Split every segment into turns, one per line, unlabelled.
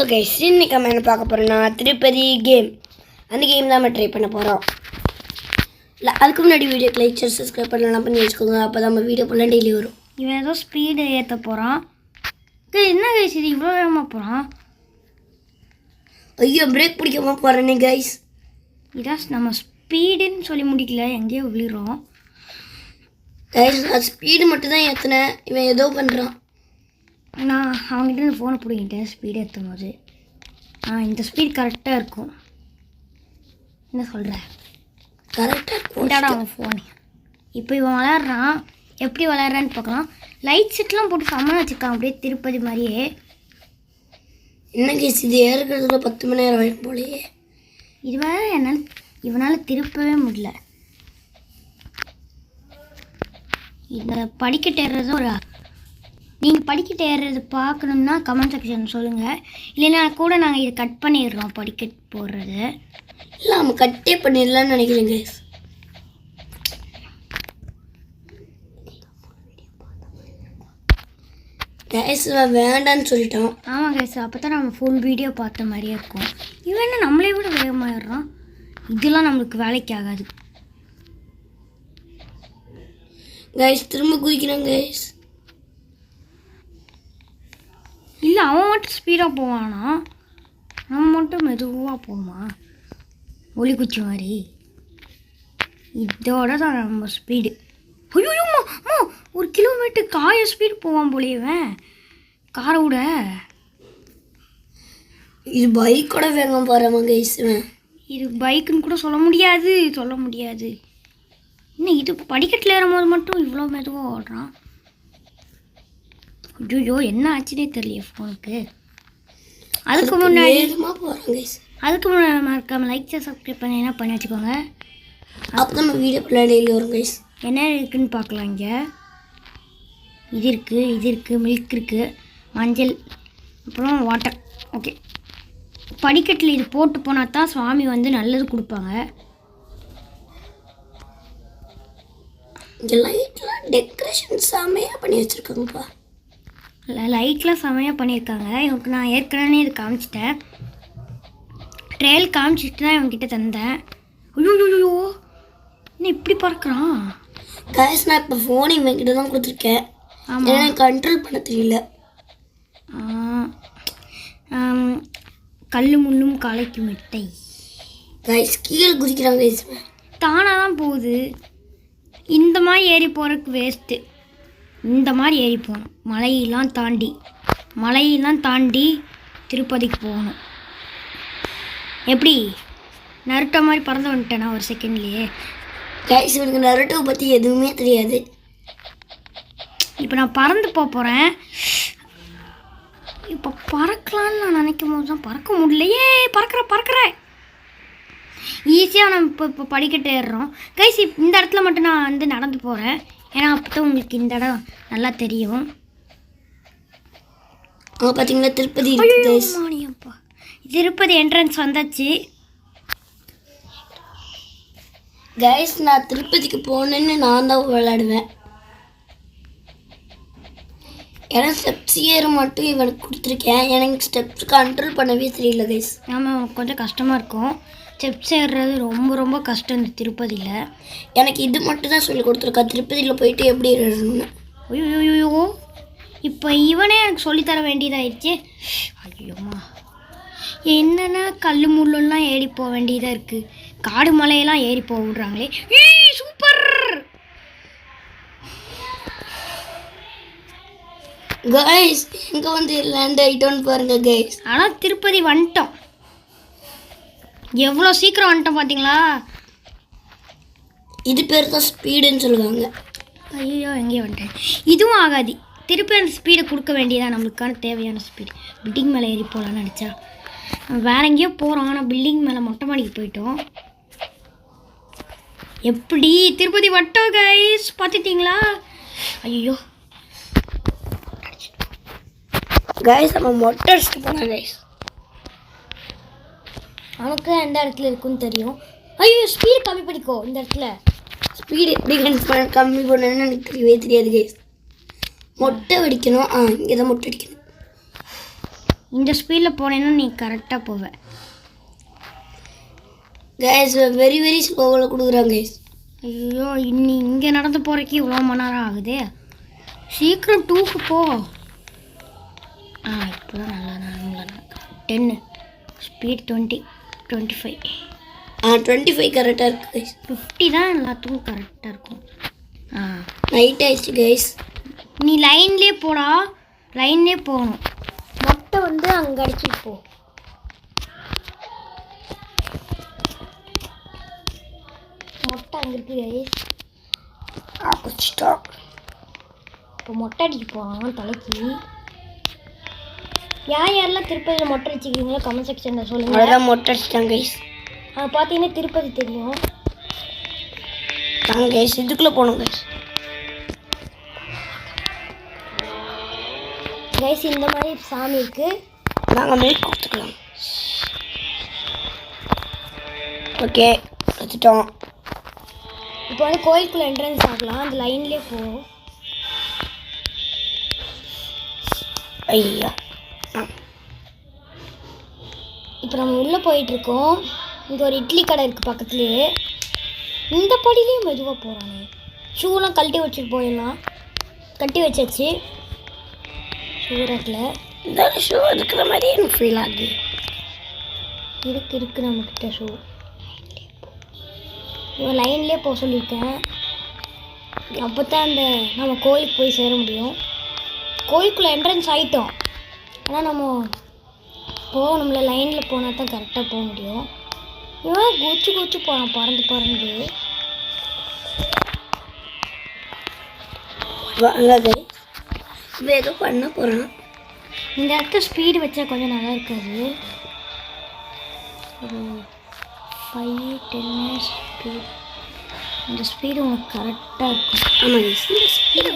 Hello guys, இன்னைக்கு நம்ம என்ன பார்க்க போகிறோம்னா திருப்பதி கேம். அந்த கேம் தான் நம்ம ட்ரை பண்ண போகிறோம். இல்லை அதுக்கு முன்னாடி வீடியோக்கு லைக் ஷேர் சப்ஸ்கிரைப் பண்ணலாம் பண்ணி வச்சுக்கோங்க. அப்போ தான் நம்ம வீடியோ ஃபுல்லாக டெய்லி வரும்.
இவன் ஏதோ ஸ்பீடு ஏற்ற போகிறான். என்ன கைஸ் இது இவ்வளோ வேகமாக போகிறான்?
ஐயோ பிரேக் பிடிக்காம போகிறேனே கைஸ்.
இதான் நம்ம ஸ்பீடுன்னு சொல்லி முடிக்கல, எங்கேயோ விழுறோம்
கைஸ். நான் ஸ்பீடு மட்டும் தான் ஏற்றினேன், இவன் ஏதோ பண்ணுறான்.
நான் அவங்ககிட்ட இந்த ஃபோனை பிடிக்கிட்டேன் ஸ்பீடு ஏற்றும் போது. இந்த ஸ்பீட் கரெக்டாக இருக்கும். என்ன சொல்கிற?
கரெக்டாக
இந்தாடா அவன் ஃபோனு. இப்போ இவன் விளையாடுறான். எப்படி விளையாடுறான்னு பார்க்கலாம். லைட் செட்லாம் போட்டு சம்மன் வச்சுருக்கான், அப்படியே திருப்பதி மாதிரியே.
என்ன கேஸ் இது ஏறுக்கிறதுல 10 மணி நேரம் ஆகிடும் போலையே.
இது வேறு இவனால் திருப்பவே முடியல. இந்த படிக்கட்டு ஏறுறது ஒரு நீங்கள் படிக்கட்டு ஏறுறது பார்க்கணுன்னா கமெண்ட் செக்ஷன் சொல்லுங்கள். இல்லைன்னா கூட நாங்கள் இதை கட் பண்ணிடுறோம் படிக்கட்டு போடுறது.
இல்லை நம்ம கட்டே பண்ணிடலான்னு நினைக்கிறேன் கைஸ். கைஸ் வேண்டான்னு சொல்லிட்டோம்.
ஆமாம் கைஸ், அப்போ தான் நம்ம ஃபுல் வீடியோ பார்த்த மாதிரியே இருக்கும். இவன் என்ன நம்மளே விட வேகமாகிடுறான். இதெல்லாம் நம்மளுக்கு வேலைக்கு ஆகாது
கைஸ். திரும்ப குதிக்கிறேன் கைஸ்.
இல்லை அவன் மட்டும் ஸ்பீடாக போவானா, நம்ம மட்டும் மெதுவாக போமா ஒளி குச்சி மாதிரி. இதோட தான் நம்ம ஸ்பீடு. ஐயோம்மா ஒரு கிலோமீட்டர் காய ஸ்பீடு போவான் போலேவன் காரை விட.
இது பைக்கோட வேகம் போகிறவன் கைஸ்.
இது பைக்குன்னு கூட சொல்ல முடியாது. என்ன இது படிக்கட்டில் ஏறும்போது மட்டும் இவ்வளோ மெதுவாக ஓடுறான். ஐயோ என்ன ஆச்சுன்னே தெரியல ஃபோனுக்கு. அதுக்கு முன்னாடி மறக்காம லைக் சப்ஸ்கிரைப் பண்ணி என்ன பண்ணி வச்சுக்கோங்க.
அப்போ நம்ம வீடியோ டெய்லி வரும் கைஸ்.
என்ன இருக்குதுன்னு பார்க்கலாம். இங்கே இது இருக்குது மில்க் இருக்குது, மஞ்சள், அப்புறம் வாட்டர். ஓகே, படிக்கட்டில் இது போட்டு போனால் தான் சுவாமி வந்து நல்லது கொடுப்பாங்க.
இங்கே லைட்லாம் டெக்கரேஷன் செம்மையாக பண்ணி வச்சுருக்காங்கப்பா.
லைட்லாம் செம்மையாக பண்ணியிருக்காங்க. இவனுக்கு நான் ஏற்கனவே இது காமிச்சிட்டேன். ட்ரெயில் காமிச்சிட்டு தான் இவன்கிட்ட தந்தேன். ஐயோ என்ன இப்படி பறக்கிறான்
கைஸ். நான் இப்போ ஃபோன் இவன்கிட்ட தான் கொடுத்துருக்கேன். ஆமாம், எனக்கு கண்ட்ரோல் பண்ண தெரியல.
கல் முள்ளும் காலைக்கு மிட்டை.
கைஸ் கீழே குதிக்கிறான் கைஸ்.
தானாக தான் போகுது. இந்த மாதிரி ஏறி போகிறதுக்கு வேஸ்ட்டு. இந்த மாதிரி ஏறி போகணும். மலையெல்லாம் தாண்டி திருப்பதிக்கு போகணும். எப்படி நருட்டோ மாதிரி பறந்து வந்துட்டேனா ஒரு செகண்ட்லேயே.
கைஸ் இவனுக்கு நருட்டோவை பற்றி எதுவுமே தெரியாது.
இப்போ நான் பறந்து போகிறேன். இப்போ பறக்கலான்னு நான் நினைக்கும் போது தான் பறக்க முடியலையே. பறக்கிறேன் ஈஸியாக. நம்ம இப்போ படிக்கட்டு ஏறுறோம் கைஸ். இந்த இடத்துல மட்டும் நான் வந்து நடந்து போகிறேன், ஏன்னா அப்போ தான் உங்களுக்கு இந்த இடம் நல்லா தெரியும்.
பார்த்தீங்களா திருப்பதி.
மானியப்பா, திருப்பதி என்ட்ரன்ஸ் வந்தாச்சு
கைஸ். நான் திருப்பதிக்கு போனேன்னு நான் தான் விளையாடுவேன். ஏன்னா ஸ்டெப்ஸ் ஏற மட்டும் இவனுக்கு கொடுத்துருக்கேன். எனக்கு ஸ்டெப்ஸ் கண்ட்ரோல் பண்ணவே தெரியல கைஸ்.
ஆமாம், கொஞ்சம் கஷ்டமாக இருக்கும். ஸ்டெப்ஸ் ஏறுறது ரொம்ப கஷ்டம் இந்த திருப்பதியில்.
எனக்கு இது மட்டும் தான் சொல்லி கொடுத்துருக்கா, திருப்பதியில் போயிட்டு எப்படி ஏறணும்னு.
ஐயோ இப்போ இவனே எனக்கு சொல்லித்தர வேண்டியதாகிடுச்சு. ஐயோம்மா, என்னென்னா கல் முள்ளெல்லாம் ஏறி போக வேண்டியதாக இருக்குது. காடு மலையெல்லாம் ஏறி போக விட்றாங்களே. Super
guys. எங்கே வந்து லேண்ட் ஆகிட்டோன்னு பாருங்க கைஸ்.
ஆனால் திருப்பதி வந்துட்டோம். எவ்வளோ சீக்கிரம் வந்துட்டோம் பார்த்தீங்களா.
இது பேர் தான் ஸ்பீடுன்னு சொல்லுவாங்க.
ஐயோ எங்கேயும் வந்துட்டேன். இதுவும் ஆகாது. திருப்பி அந்த ஸ்பீடை கொடுக்க வேண்டியதான் நம்மளுக்கான தேவையான ஸ்பீடு. பில்டிங் மேலே ஏறி போகலான்னு நினச்சா வேற எங்கேயோ போகிறோம். ஆனால் பில்டிங் மேலே மொட்டை மாடிக்கு போயிட்டோம். எப்படி திருப்பதி வட்டோம் கைஸ், பார்த்துட்டிங்களா? ஐயோ
கைஸ் நம்ம மொட்டை அடிச்சுட்டு போனோம் கைஸ்.
அவனுக்கு எந்த இடத்துல இருக்குன்னு தெரியும். ஐயோ ஸ்பீடு கம்மி பண்ணிக்கோ. இந்த இடத்துல
ஸ்பீடு எப்படி கம்மி பண்ணணும்னு எனக்கு தெரியாது கைஸ். மொட்டை வெடிக்கணும். இங்கே தான் மொட்டை அடிக்கணும்.
இந்த ஸ்பீடில் போனேன்னா நீ கரெக்டாக போவ.
கைஸ் வெரி வெரி ஸ்லோவில் கொடுக்குறாங்க கைஸ்.
ஐயோ இன்னி இங்கே நடந்து போகிறதுக்கு இவ்வளோ மணி நேரம் ஆகுது. சீக்கிரம் 2க்கு போ. இப்போ தான் நல்லா 10 ஸ்பீட் 20 25
25 கரெக்டாக இருக்குது கைஸ்.
50 தான் எல்லாத்துக்கும் கரெக்டாக இருக்கும்.
நைட் ஆயிடுச்சு கைஸ்.
நீ லைன்லேயே போடா, லைன்லேயே போகணும். மொட்டை வந்து அங்கே அடிச்சுட்டு போ. மொட்டை அங்கே இருக்கு கைஸ்.
ஆப்பிச்சிட்டோம்.
இப்போ மொட்டை அடிக்க போகலாம் தலைக்கு. யாரெல்லாம் திருப்பதியில் மொட்டை அடிச்சிருக்கீங்களோ கமெண்ட் செக்ஷனில் சொல்லுங்கள்.
அதான் மொட்டை அடிச்சிட்டாங்க கைஸ்.
பார்த்தீங்கன்னா திருப்பதி தெரியும்.
நாங்கள் கைஸ் இதுக்குள்ளே போனோம் கைஸ்.
கைஸ் இந்த மாதிரி சாமி இருக்குது.
நாங்கள் மீட் கொடுத்துக்கலாம். ஓகே வச்சுட்டோம்.
இப்போ வந்து கோயிலுக்குள்ளே என்ட்ரன்ஸ் ஆகலாம். அந்த லைன்லேயே போகும்.
ஐயா
இப்போ நம்ம உள்ளே போயிட்டுருக்கோம். இங்கே ஒரு இட்லி கடை இருக்குது பக்கத்துலேயே. இந்த படியிலையும் மெதுவாக போகிறானே. ஷூலாம் கழட்டி வச்சுட்டு போயிடலாம். கட்டி வச்சாச்சு ஷூ ரேக்கில்.
இந்த ஷூ இருக்கிற மாதிரி எனக்கு ஃபீல் ஆகுது.
இருக்கு நம்மக்கிட்ட ஷூ. இவன் லைன்லேயே போக சொல்லியிருக்கேன். அப்போ தான் அந்த நம்ம கோயிலுக்கு போய் சேர முடியும். கோயிலுக்குள்ளே என்ட்ரன்ஸ் ஆகிட்டோம். ஆனால் நம்ம போகணும்ல, லைனில் போனால் தான் கரெக்டாக போக முடியும். இவன் குச்சி போகிறான் பறந்து.
இப்போ ஏதோ பண்ண போகிறான்.
இந்த இடத்துல ஸ்பீடு வச்சா கொஞ்சம் நல்லா இருக்காது. ஒரு 5-10 ஸ்பீட். இந்த ஸ்பீடு உனக்கு கரெக்டாக இருக்கும்.
ஆமாம் இந்த ஸ்பீடு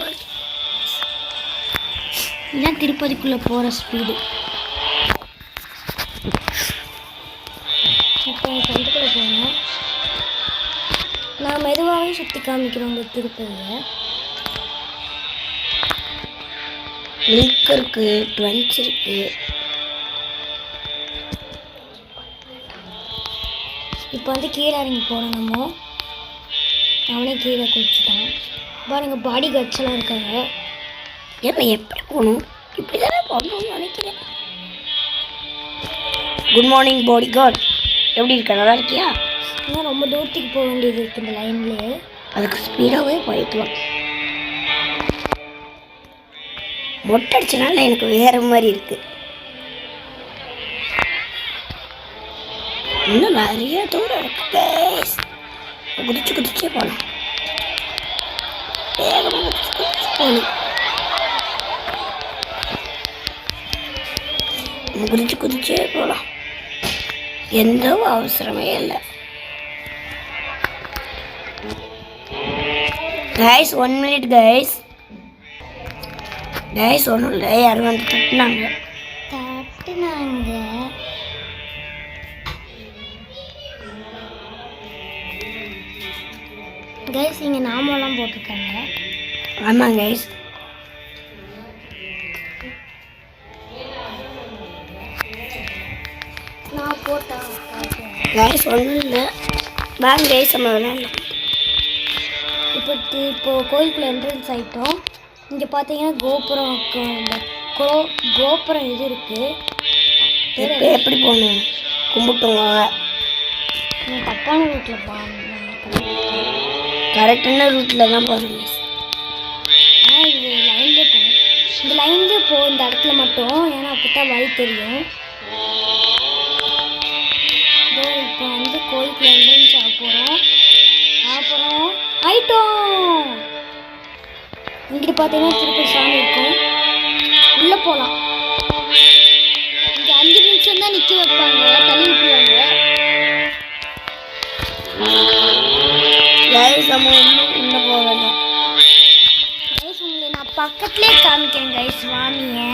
இதுதான் திருப்பதிக்குள்ளே போகிற ஸ்பீடு. இப்போ ஃப்ரெண்டுக்குள்ளே போங்க. நான் மெதுவாகவே சுற்றி காமிக்கிறேன் உங்கள் திருப்பதியை.
மில்க் இருக்குது, ட்வன்ச் இருக்குது.
இப்போ வந்து கீழே இறங்கி போகிறோம். நம்ம அவனே கீழே குடிச்சிட்டான். பாருங்க பாடி கார்ட்ஸ் எல்லாம் இருக்காங்க.
ஏன்னா எப்படி போகணும்? இப்படி தானே போகணும்னு நினைக்கிறேன். குட் மார்னிங் பாடி கார்டு, எப்படி இருக்க? நல்லா இருக்கியா?
ஆனால் ரொம்ப தூரத்துக்கு போக வேண்டியது இருக்குது இந்த லைன்லேயே.
அதுக்கு ஸ்பீடாகவே போய்க்கலாம். மொட்டை அடிச்சனால எனக்கு வேறு மாதிரி இருக்குது. இன்னும் நிறைய தூரம் இருக்கு. குதிச்சே போகலாம். வேகமாக குதிச்சு போகணும். குதிச்சே போகலாம். எந்த அவசரமே இல்லை. Guys 1 minute guys. ஒன்றும் இல்லை, யாரும் வந்து தட்டுனாங்க.
கைஸ் இங்கே நாமெல்லாம் போட்டிருக்காங்க.
ஆமாம் கைஸ்.
நான் போட்டேன்
கைஸ் ஒன்றும் இல்லை. வாங்க கைஸ் நம்ம விளையாடலாம்.
இப்போ கோயிலுக்குள்ள என்ட்ரன்ஸ் ஆகிட்டோம். இங்கே பார்த்தீங்கன்னா கோபுரம் இது இருக்குது.
இப்போ எப்படி போகணும்? கும்பிட்டுங்க.
நான் தப்பான ரூட்டில் போகணும்.
கரெக்டான ரூட்டில் தான் போகிறேன்.
இது லைன்லேயே போகணும். இந்த லைன்லேயே இந்த இடத்துல மட்டும். ஏன்னா அப்போ தான் வழி தெரியும். இப்போ வந்து கோயிலுக்குள்ள என்ட்ரன்ஸ் ஆக போகிறோம். ஆயிட்டோம். இங்கிட்டு பார்த்தீங்கன்னா திருப்பதி சாமி இருக்கும். உள்ளே போகலாம். இங்கே 5 நிமிஷம் தான் நிற்க வைப்பாங்க, தள்ளி விட்டுருவாங்க.
நம்ம இன்னும் போக வேண்டாம்.
கைஸ் உங்களை நான் பக்கத்துலேயே காமிக்கிறேன் கைஸ் சுவாமியை.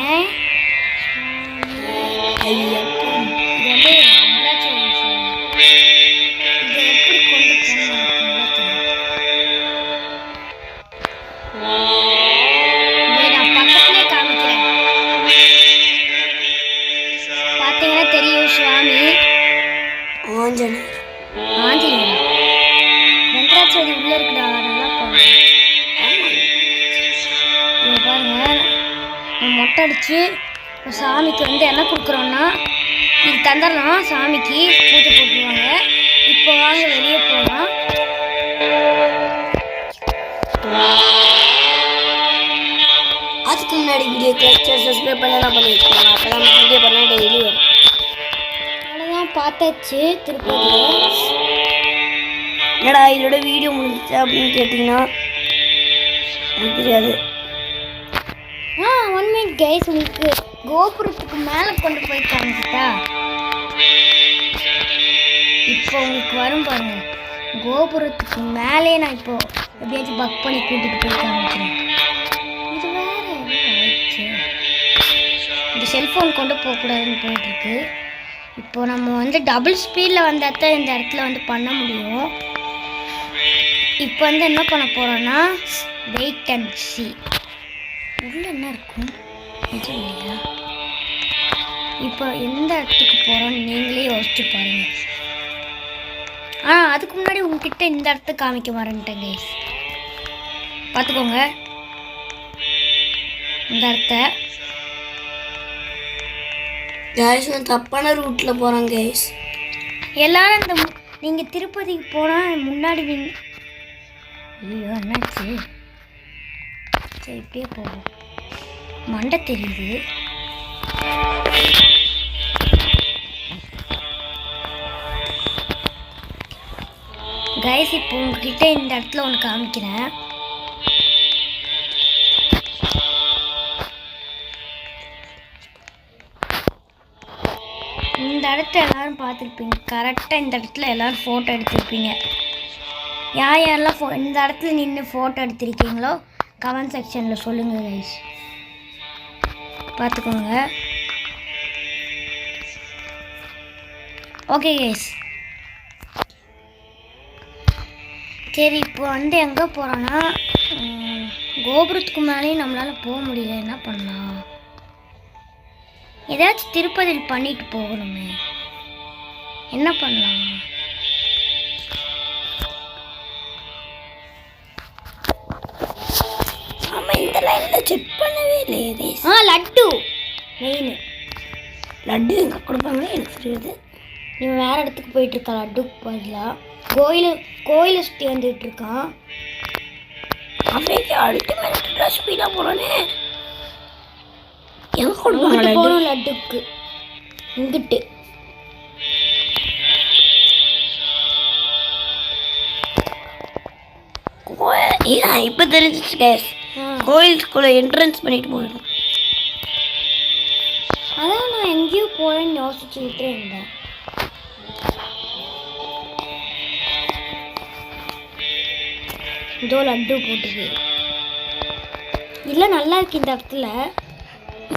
ஐயா
இது வந்து வெங்கடாச்சலம் சாமி. இதை எப்படி கொண்டு போகணும் எனக்கு நல்லா தெரியும். நான் பக்கத்துலேயே காமிக்கிறேன். திருப்பதி உள்ள இருக்குடா, நல்லா பாருங்க. இங்க பாருங்க, நம்ம மொட்டை அடிச்சு இப்போ சாமிக்கு வந்து என்ன கொடுக்குறோன்னா இது தந்துடலாம். சாமிக்கு பூஜை போட்டுருவாங்க. இப்போ வாங்க வெளியே போகலாம்.
அதுக்கு முன்னாடி வீடியோ சப்ஸ்கிரைப் பண்ணலாம் பண்ணி வச்சுக்கோங்க. அப்போ தான் வீடியோ பண்ணால் டெய்லி வரும்.
அவ்வளோதான், பார்த்தாச்சு திருப்பதி.
என்னடா இதோட வீடியோ முடிஞ்சிச்சு அப்படின்னு கேட்டிங்கன்னா எனக்கு தெரியாது.
1 மினிட் கைஸ், உங்களுக்கு கோபுரத்துக்கு மேலே கொண்டு போய் காமிச்சிட்டா இப்போ உங்களுக்கு வரும் பாருங்க. கோபுரத்துக்கு மேலே நான் இப்போ எப்படியாச்சும் பக் பண்ணி கூட்டிகிட்டு போய் காமிக்கிறேன். இது வேற ஆயிடுச்சு. இந்த செல்ஃபோன் கொண்டு போகக்கூடாதுன்னு போயிட்டுருக்கு. இப்போ நம்ம வந்து டபுள் ஸ்பீடில் வந்தால் தான் இந்த இடத்துல வந்து பண்ண முடியும். இப்போ வந்து என்ன பண்ண போகிறோன்னா வெயிட் அண்ட் சி. உள்ள என்ன இருக்கும் எதுவும் இல்லையா? இப்போ எந்த இடத்துக்கு போகிறோன்னு நீங்களே யோசிச்சு பாருங்க. அதுக்கு முன்னாடி உங்ககிட்ட இந்த இடத்த காமிக்க மறந்துட்டேன் கைஸ். பார்த்துக்கோங்க இந்த இடத்த.
கைஸ் நான் தப்பான ரூட்டில் போகிறேன் கைஸ்.
எல்லாரும் இந்த நீங்கள் திருப்பதிக்கு போனால் முன்னாடி ஐயோ என்னாச்சு? சரி இப்படியே போகும். மண்டை தெரியுது. கைஸ் இப்போ உங்ககிட்ட இந்த இடத்துல ஒன்று காமிக்கிறேன். இந்த இடத்த எல்லாரும் பார்த்துருப்பீங்க. கரெக்டாக இந்த இடத்துல எல்லாரும் ஃபோட்டோ எடுத்திருப்பீங்க. யாரெல்லாம் இந்த இடத்துல நின்று ஃபோட்டோ எடுத்திருக்கீங்களோ கமெண்ட் செக்ஷனில் சொல்லுங்கள் கைஸ். பார்த்துக்கோங்க. ஓகே கைஸ், சரி இப்போ வந்து எங்கே போகிறோன்னா கோபுரத்துக்கு மேலேயும் நம்மளால் போக முடியல. என்ன பண்ணலாம்? ஏதாச்சும் திருப்பதியில் பண்ணிட்டு போகணுமே. என்ன பண்ணலாம்?
இந்த லைனில் செக் பண்ணவே இல்லையே.
லட்டு மெயின்.
லட்டு எங்கே கொடுப்பாங்களே எனக்கு தெரியுது.
இவன் வேறு இடத்துக்கு போயிட்டுருக்கான். லட்டுக்கு பதிலாக கோயிலை சுற்றி வந்துட்டுருக்கான்.
அப்படியே அல்டிமேட் ரெசிபியாக போகிறோன்னே. எங்கே கொடுப்பாங்க
போகணும் லட்டுக்கு? இங்கிட்டு
இப்போ தெரிஞ்சிச்சு கேஸ். கோயிலுக்குள்ளே என்ட்ரன்ஸ் பண்ணிட்டு போயிடும்.
அதான் நான் எங்கேயோ போகிறேன்னு யோசிச்சுக்கிட்டே இருந்தேன். இதோ லட்டு போட்டுது. இல்லை நல்லா இருக்கு இந்த இடத்துல.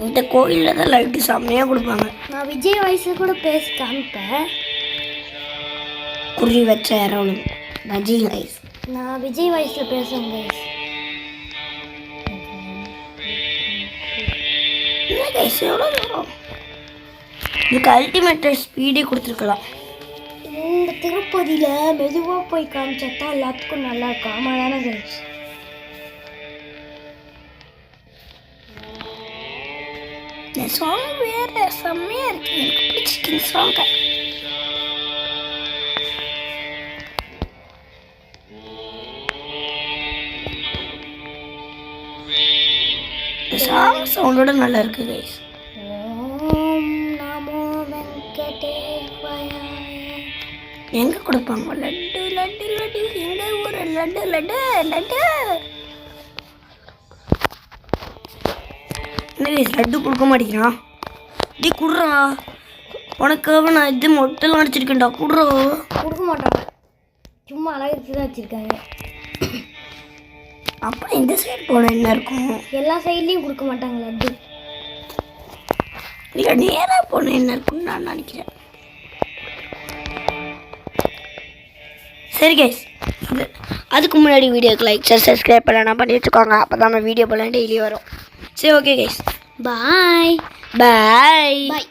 இந்த கோயிலில் தான் லட்டு செம்மையாக கொடுப்பாங்க.
நான் விஜய் வயசில் கூட பேசி காமிப்பேன்.
குறி வச்ச இரவணும் ரஜி கைஸ்.
நான் விஜய் வயசில் பேசுவேன் கைஸ்.
என்ன கைஸ் எவ்வளோ தூரம்? இதுக்கு அல்டிமேட் ஸ்பீடே கொடுத்துருக்கலாம்.
இந்த திருப்பதியில் மெதுவாக போய் காமிச்சா தான் எல்லாத்துக்கும் நல்லா இருக்கும். ஆமாம் தானே கைஸ்?
இந்த சாங் வேறு செம்மையாக இருக்கு. எனக்கு பிடிச்சிருக்கு சாங்க. சாங் சவுண்டோட நல்லா இருக்கு கைஸ்.
ஓம் நமோ வெங்கடேவாய.
எங்கே கொடுப்பாங்க லட்டு லட்டு லட்டு? எங்கள் ஊர் லட்டு லட்டு லட்டு. என்ன கைஸ் லட்டு கொடுக்க மாட்டேங்கிறான்? டீ குடுறா, உனக்காக நான் இது மொட்டைலாம் அடிச்சிருக்கேன்டா. குடுறா.
கொடுக்க மாட்டாங்க, சும்மா அழகுக்கு தான் வச்சுருக்காங்க.
அப்போ இந்த சைடு போனால் என்ன இருக்கும்?
எல்லா சைட்லேயும் கொடுக்க மாட்டாங்க லட்டு.
இல்லை நேராக போனால் என்ன இருக்குன்னு நான் நினைக்கிறேன். சரி கைஸ், அதுக்கு முன்னாடி வீடியோக்கு லைக் சப்ஸ்கிரைப் பண்ணலாம் பண்ணி வச்சுக்கோங்க. அப்போ தான் நம்ம வீடியோ போடலாம் டெய்லி வரும். சரி ஓகே கைஸ்,
பாய்
பாய்.
பாய்.